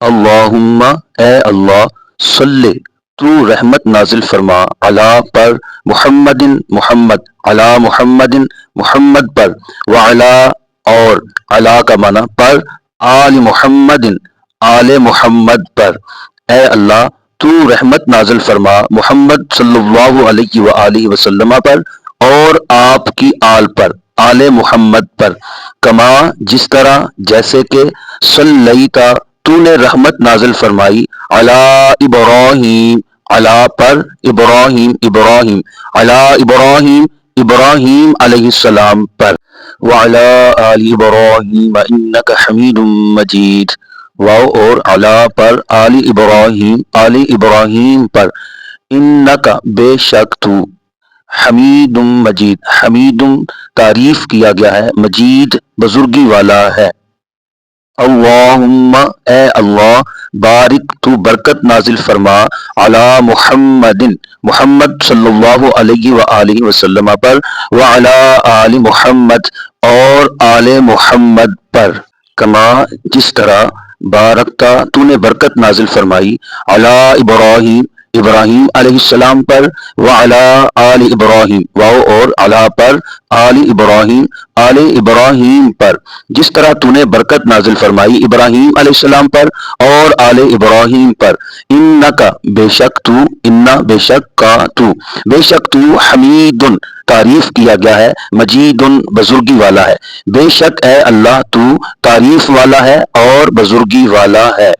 اللہم اے اللہ، صلی تو رحمت نازل فرما، علی پر، محمد محمد، علی محمد محمد پر، وعلا اور، علی کا معنی پر، آل محمد آل محمد پر۔ اے اللہ تو رحمت نازل فرما محمد صلی اللہ علیہ وآلہ وسلم پر اور آپ کی آل پر، آل محمد پر، کما جس طرح، جیسے کہ، صلیتا تو نے رحمت نازل فرمائی، علی ابراہیم، علی پر، ابراہیم ابراہیم، علی ابراہیم ابراہیم علیہ السلام پر، وعلی آل ابراہیم انک حمید مجید، واو اور علی پر، آل ابراہیم آل ابراہیم پر، انک بے شک تو، حمید مجید، حمید تعریف کیا گیا ہے، مجید بزرگی والا ہے۔ اللہم اے اللہ، بارک تو برکت نازل فرما، علی محمد محمد صلی اللہ علیہ وآلہ وسلم پر، وعلی آل محمد اور آل محمد پر، کما جس طرح، بارکتا تو نے برکت نازل فرمائی، علی ابراہیم ابراہیم علیہ السلام پر، وعلی آل ابراہیم، واو اور علی پر، آل ابراہیم آل ابراہیم پر، جس طرح تو نے برکت نازل فرمائی ابراہیم علیہ السلام پر اور آل ابراہیم پر، انکا بے شک تو، انا بے شک کا تو، بے شک تو، حمید تعریف کیا گیا ہے، مجید بزرگی والا ہے، بے شک اے اللہ تو تعریف والا ہے اور بزرگی والا ہے۔